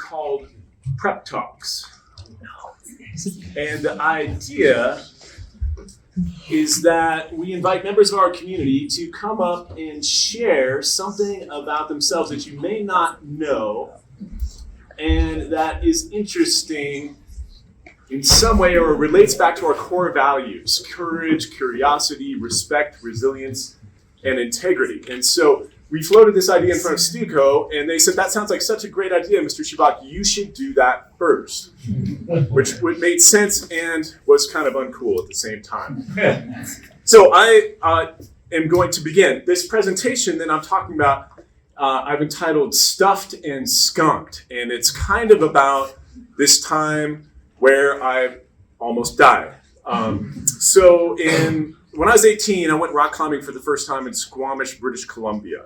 called Prep Talks. And the idea is that we invite members of our community to come up and share something about themselves that you may not know and that is interesting in some way or relates back to our core values: courage, curiosity, respect, resilience, and integrity. And so we floated this idea in front of Stuco, and they said, that sounds like such a great idea, Mr. Schubach, you should do that first. Which made sense and was kind of uncool at the same time. So I am going to begin. This presentation that I'm talking about, I've entitled Stuffed and Skunked, and it's kind of about this time where I almost died. When I was 18, I went rock climbing for the first time in Squamish, British Columbia.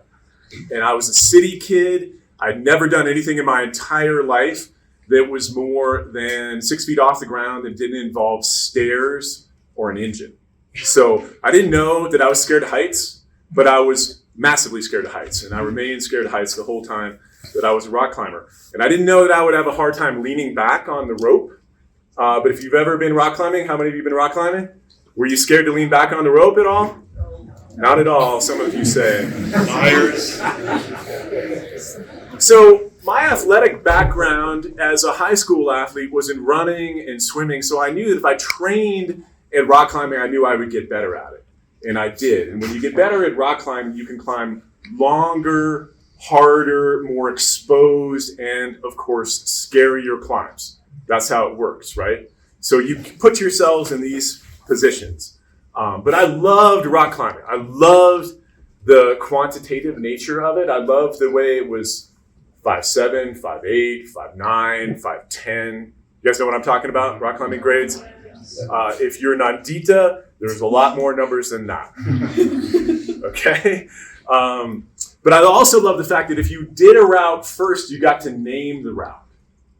And I was a city kid. I'd never done anything in my entire life that was more than 6 feet off the ground that didn't involve stairs or an engine. So I didn't know that I was scared of heights, but I was massively scared of heights. And I remained scared of heights the whole time that I was a rock climber. And I didn't know that I would have a hard time leaning back on the rope. But if you've ever been rock climbing, how many of you have been rock climbing? Were you scared to lean back on the rope at all? Not at all, some of you say. Liars. So my athletic background as a high school athlete was in running and swimming, so I knew that if I trained at rock climbing, I knew I would get better at it. And I did. And when you get better at rock climbing, you can climb longer, harder, more exposed, and of course, scarier climbs. That's how it works, right? So you put yourselves in these positions. But I loved rock climbing. I loved the quantitative nature of it. I loved the way it was 5'7", 5'8", 5'9", 5'10". You guys know what I'm talking about? Rock climbing grades? If you're Nandita, there's a lot more numbers than that. Okay? But I also love the fact that if you did a route first, you got to name the route.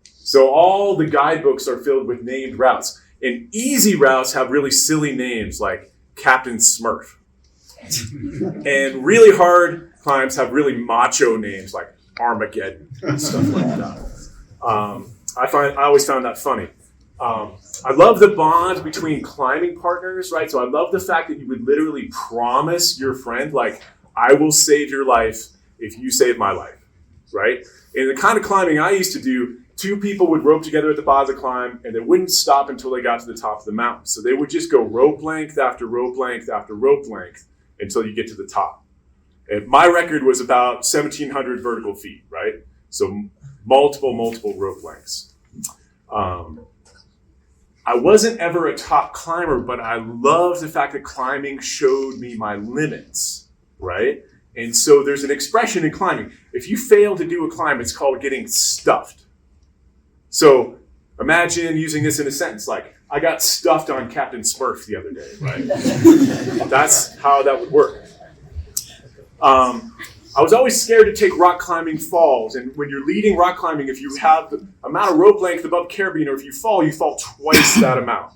So all the guidebooks are filled with named routes. And easy routes have really silly names like Captain Smurf. And really hard climbs have really macho names like Armageddon and stuff like that. I always found that funny. I love the bond between climbing partners, right? So I love the fact that you would literally promise your friend, like, I will save your life if you save my life, right? And the kind of climbing I used to do, 2 people would rope together at the bottom of the climb, and they wouldn't stop until they got to the top of the mountain. So they would just go rope length after rope length after rope length until you get to the top. And my record was about 1,700 vertical feet, right? So multiple rope lengths. I wasn't ever a top climber, but I love the fact that climbing showed me my limits, right? And so there's an expression in climbing. If you fail to do a climb, it's called getting stuffed. So imagine using this in a sentence like, I got stuffed on Captain Smurf the other day, right? That's how that would work. I was always scared to take rock climbing falls. And when you're leading rock climbing, if you have the amount of rope length above carabiner, if you fall twice that amount.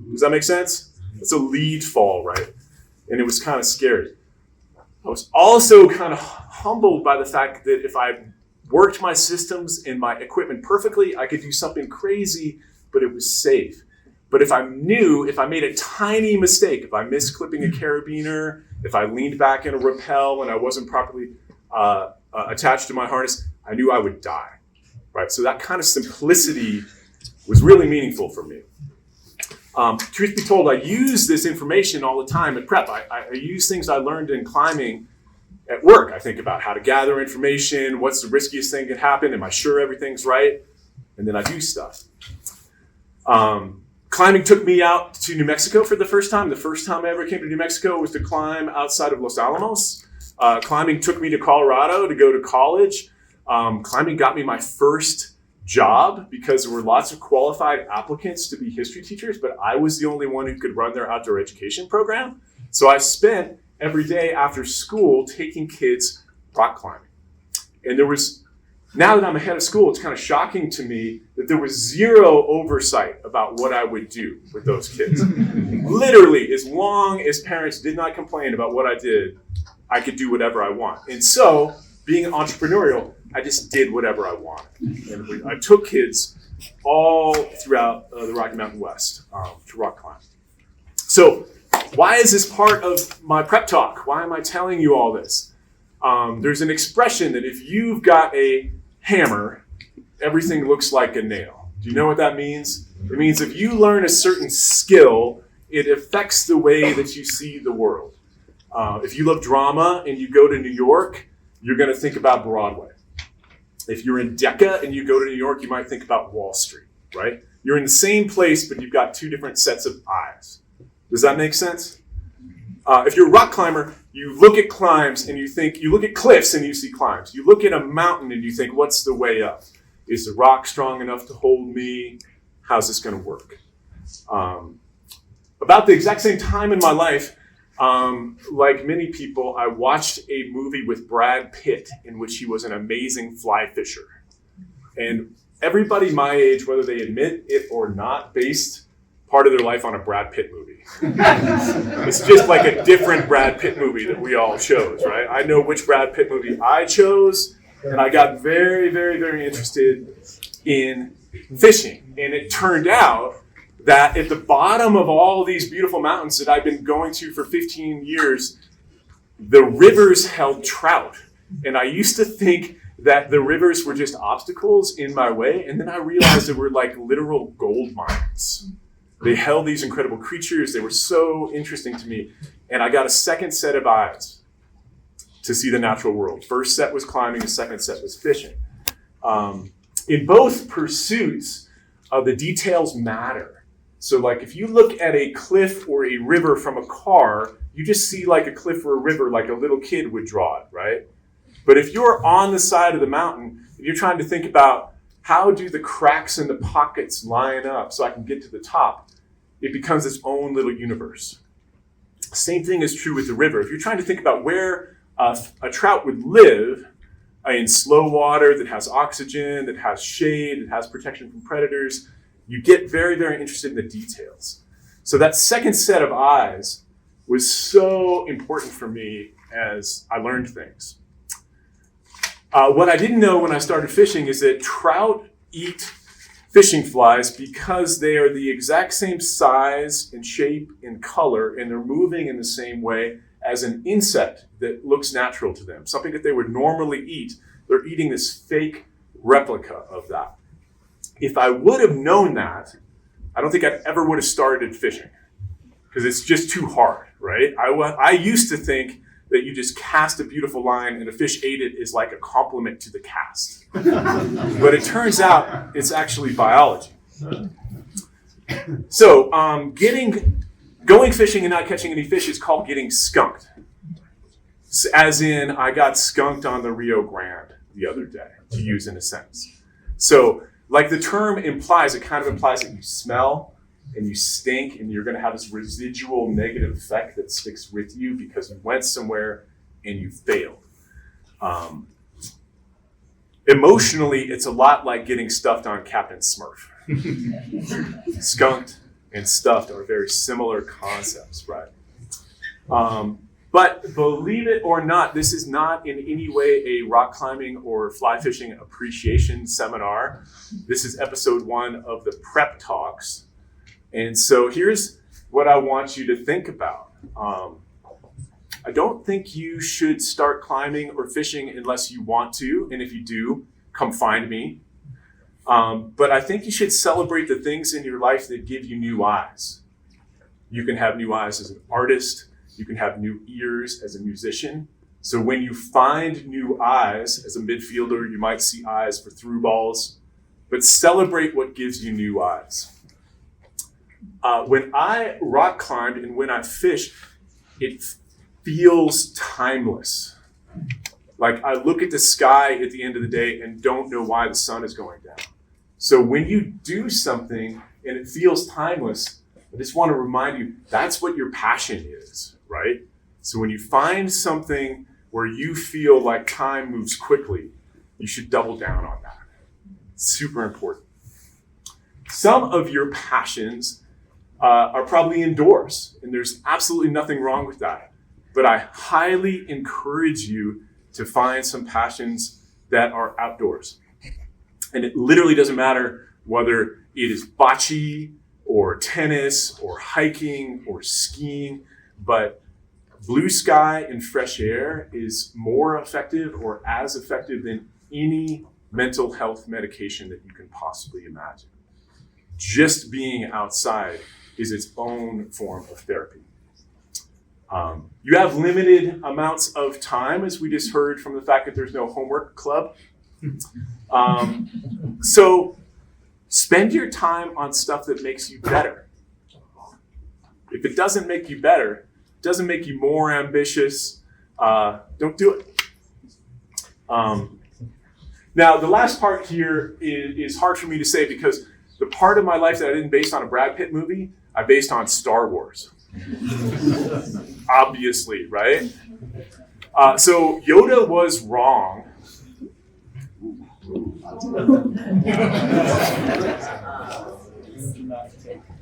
Does that make sense? It's a lead fall, right? And it was kind of scary. I was also kind of humbled by the fact that if I worked my systems and my equipment perfectly, I could do something crazy, but it was safe. But if I made a tiny mistake, if I missed clipping a carabiner, if I leaned back in a rappel when I wasn't properly attached to my harness, I knew I would die, right? So that kind of simplicity was really meaningful for me. Truth be told, I use this information all the time at prep. I use things I learned in climbing at work. I think about how to gather information, what's the riskiest thing that could happen, am I sure everything's right? And then I do stuff. Climbing took me out to New Mexico for the first time. The first time I ever came to New Mexico was to climb outside of Los Alamos. Climbing took me to Colorado to go to college. Climbing got me my first job because there were lots of qualified applicants to be history teachers, but I was the only one who could run their outdoor education program. So I spent every day after school taking kids rock climbing. And now that I'm ahead of school, it's kind of shocking to me that there was zero oversight about what I would do with those kids. Literally, as long as parents did not complain about what I did, I could do whatever I want. And so, being entrepreneurial, I just did whatever I wanted. And I took kids all throughout the Rocky Mountain West to rock climb. So why is this part of my prep talk? Why am I telling you all this? There's an expression that if you've got a hammer, everything looks like a nail. Do you know what that means? It means if you learn a certain skill, it affects the way that you see the world. If you love drama and you go to New York, you're going to think about Broadway. If you're in Decca and you go to New York, you might think about Wall Street, right? You're in the same place, but you've got two different sets of eyes. Does that make sense? If you're a rock climber, you look at climbs and you look at cliffs and you see climbs. You look at a mountain and you think, what's the way up? Is the rock strong enough to hold me? How's this going to work? About the exact same time in my life, like many people, I watched a movie with Brad Pitt in which he was an amazing fly fisher. And everybody my age, whether they admit it or not, based part of their life on a Brad Pitt movie. It's just like a different Brad Pitt movie that we all chose, right? I know which Brad Pitt movie I chose, and I got very, very, very interested in fishing. And it turned out that at the bottom of all these beautiful mountains that I've been going to for 15 years, the rivers held trout. And I used to think that the rivers were just obstacles in my way, and then I realized they were like literal gold mines. They held these incredible creatures. They were so interesting to me. And I got a second set of eyes to see the natural world. First set was climbing, the second set was fishing. In both pursuits, the details matter. So like if you look at a cliff or a river from a car, you just see like a cliff or a river like a little kid would draw it, right? But if you're on the side of the mountain and you're trying to think about how do the cracks in the pockets line up so I can get to the top, it becomes its own little universe. Same thing is true with the river. If you're trying to think about where a trout would live in slow water that has oxygen, that has shade, that has protection from predators, you get very, very interested in the details. So that second set of eyes was so important for me as I learned things. What I didn't know when I started fishing is that trout eat fishing flies because they are the exact same size and shape and color, and they're moving in the same way as an insect that looks natural to them. Something that they would normally eat, they're eating this fake replica of that. If I would have known that, I don't think I ever would have started fishing because it's just too hard, right? I used to think that you just cast a beautiful line and a fish ate it is like a compliment to the cast. But it turns out it's actually biology. So going fishing and not catching any fish is called getting skunked. As in, I got skunked on the Rio Grande the other day, to use in a sentence. So like the term implies, it kind of implies that you smell and you stink and you're going to have this residual negative effect that sticks with you because you went somewhere and you failed. Emotionally, it's a lot like getting stuffed on Captain Smurf. Skunked and stuffed are very similar concepts, right? But believe it or not, this is not in any way a rock climbing or fly fishing appreciation seminar. This is episode 1 of the prep talks. And so here's what I want you to think about. I don't think you should start climbing or fishing unless you want to. And if you do, come find me. But I think you should celebrate the things in your life that give you new eyes. You can have new eyes as an artist. You can have new ears as a musician. So when you find new eyes as a midfielder, you might see eyes for through balls. But celebrate what gives you new eyes. When I rock climbed and when I fish, it feels timeless. Like I look at the sky at the end of the day and don't know why the sun is going down. So when you do something and it feels timeless, I just want to remind you, that's what your passion is, right? So when you find something where you feel like time moves quickly, you should double down on that. It's super important. Some of your passions are probably indoors, and there's absolutely nothing wrong with that. But I highly encourage you to find some passions that are outdoors. And it literally doesn't matter whether it is bocce or tennis or hiking or skiing, but blue sky and fresh air is more effective or as effective than any mental health medication that you can possibly imagine. Just being outside is its own form of therapy. You have limited amounts of time, as we just heard from the fact that there's no homework club. So spend your time on stuff that makes you better. If it doesn't make you better, doesn't make you more ambitious, don't do it. Now, the last part here is hard for me to say because the part of my life that I didn't base on a Brad Pitt movie, I based on Star Wars. Obviously, right? So Yoda was wrong.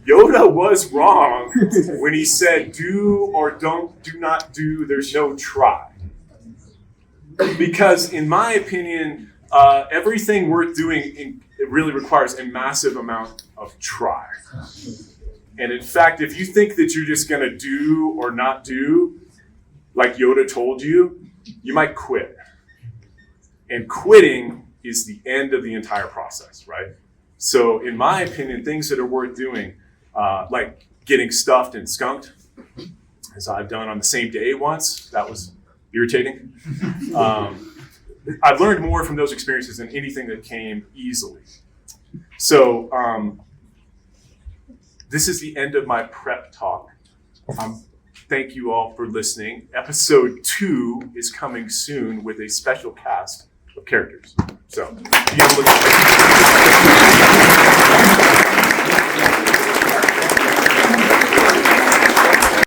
Yoda was wrong when he said, do not do, there's no try. Because in my opinion, everything worth doing, it really requires a massive amount of try. And in fact, if you think that you're just gonna do or not do, like Yoda told you, you might quit. And quitting is the end of the entire process, right? So in my opinion, things that are worth doing, like getting stuffed and skunked, as I've done on the same day once, that was irritating. I've learned more from those experiences than anything that came easily. So this is the end of my prep talk. Thank you all for listening. Episode 2 is coming soon with a special cast of characters. So be on the lookout.